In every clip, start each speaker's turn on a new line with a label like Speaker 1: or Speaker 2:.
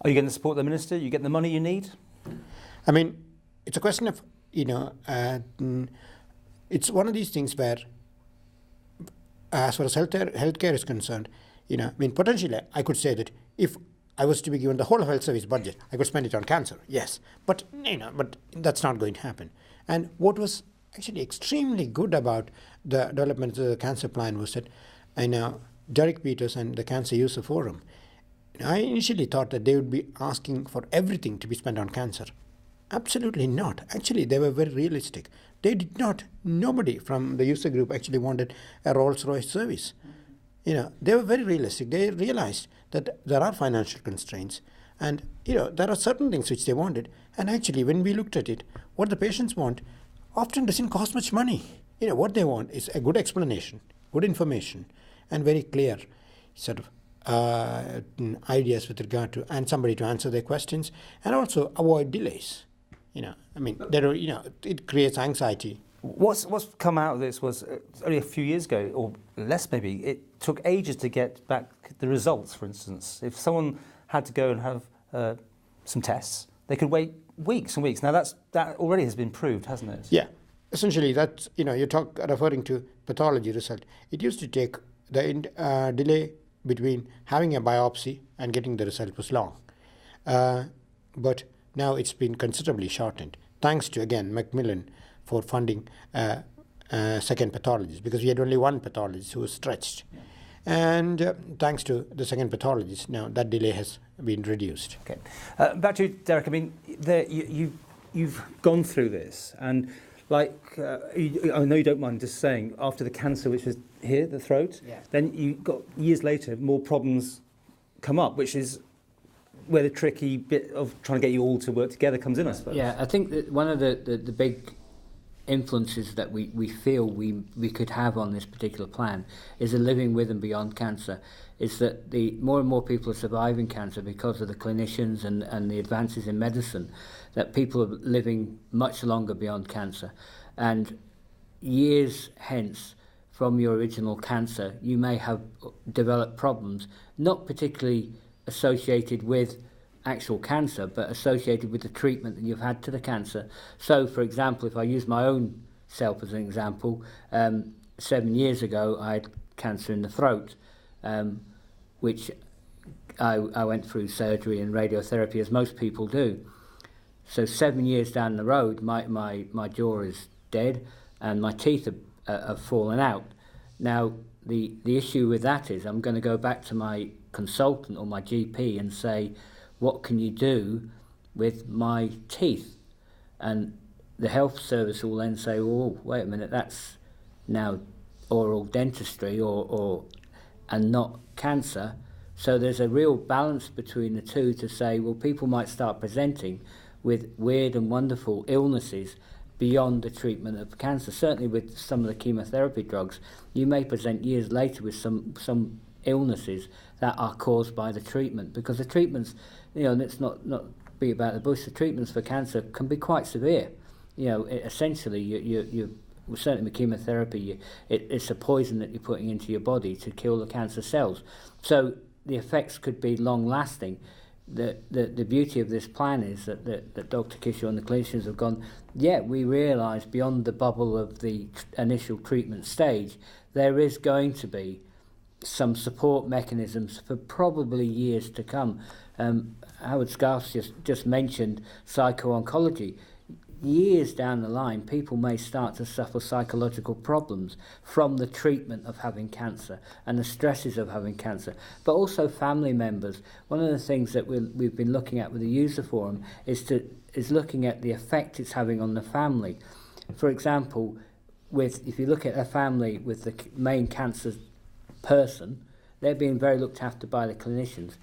Speaker 1: Are you going to support the minister? You get the money you need?
Speaker 2: I mean, it's a question of, it's one of these things where, as far as healthcare is concerned, potentially I could say that if I was to be given the whole of health service budget, I could spend it on cancer, yes. But, but that's not going to happen. And what was actually extremely good about the development of the cancer plan was that, Derek Peters and the Cancer User Forum, I initially thought that they would be asking for everything to be spent on cancer. Absolutely not. Actually, they were very realistic. They did not, nobody from the user group actually wanted a Rolls-Royce service. They were very realistic. They realized that there are financial constraints and, there are certain things which they wanted. And actually, when we looked at it, what the patients want often doesn't cost much money. What they want is a good explanation, good information, and very clear sort of ideas with regard to, and somebody to answer their questions, and also avoid delays. It creates anxiety.
Speaker 1: What's come out of this was only a few years ago, or less maybe, it took ages to get back the results, for instance. If someone had to go and have some tests, they could wait weeks and weeks. Now that already has been proved, hasn't it?
Speaker 2: Yeah. Essentially, that's, you're referring to pathology result. It used to take, the delay between having a biopsy and getting the result was long. But now it's been considerably shortened, thanks to, again, Macmillan for funding second pathologist, because we had only one pathologist who was stretched. Yeah. And thanks to the second pathologist, now that delay has been reduced.
Speaker 1: Okay. Back to you, Derek. I mean, you've gone through this, and I know you don't mind just saying, after the cancer, which was here, the throat, yeah, then you got, years later, more problems come up, which is where the tricky bit of trying to get you all to work together comes in, I suppose.
Speaker 3: Yeah, I think that one of the big influences that we feel we could have on this particular plan is a living with and beyond cancer. Is that the more and more people are surviving cancer because of the clinicians and the advances in medicine, that people are living much longer beyond cancer. And years hence from your original cancer, you may have developed problems, not particularly associated with actual cancer, but associated with the treatment that you've had to the cancer. So, for example, if I use my own self as an example, 7 years ago I had cancer in the throat, which I went through surgery and radiotherapy, as most people do. So 7 years down the road, my jaw is dead and my teeth have fallen out. Now, the issue with that is I'm going to go back to my consultant or my GP and say, what can you do with my teeth? And the health service will then say, oh, wait a minute, that's now oral dentistry and not cancer. So there's a real balance between the two to say, well, people might start presenting with weird and wonderful illnesses beyond the treatment of cancer. Certainly with some of the chemotherapy drugs, you may present years later with some illnesses that are caused by the treatment, because the treatments, and it's not be about the bush, the treatments for cancer can be quite severe. Essentially, you certainly with chemotherapy, it's a poison that you're putting into your body to kill the cancer cells. So the effects could be long-lasting. The beauty of this plan is that Dr. Kishore and the clinicians have gone, we realise beyond the bubble of the initial treatment stage, there is going to be some support mechanisms for probably years to come. Howard Scarf just mentioned psycho-oncology. Years down the line, people may start to suffer psychological problems from the treatment of having cancer and the stresses of having cancer, but also family members. One of the things that we've been looking at with the user forum is looking at the effect it's having on the family. For example, if you look at a family with the main cancer person, they're being very looked after by the clinicians,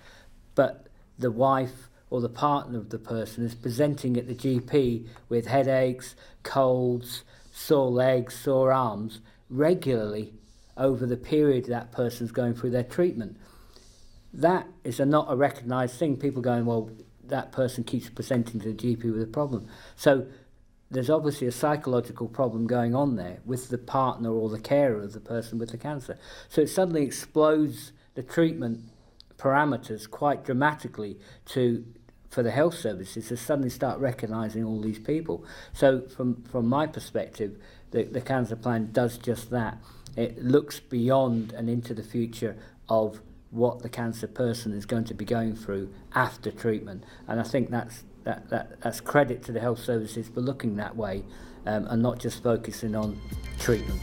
Speaker 3: but the wife or the partner of the person is presenting at the GP with headaches, colds, sore legs, sore arms regularly over the period that person's going through their treatment. That is not a recognised thing. People going, well, that person keeps presenting to the GP with a problem. So there's obviously a psychological problem going on there with the partner or the carer of the person with the cancer. So it suddenly explodes the treatment parameters quite dramatically for the health services to suddenly start recognising all these people. So from my perspective, the cancer plan does just that. It looks beyond and into the future of what the cancer person is going to be going through after treatment, and I think that's credit to the health services for looking that way, and not just focusing on treatment.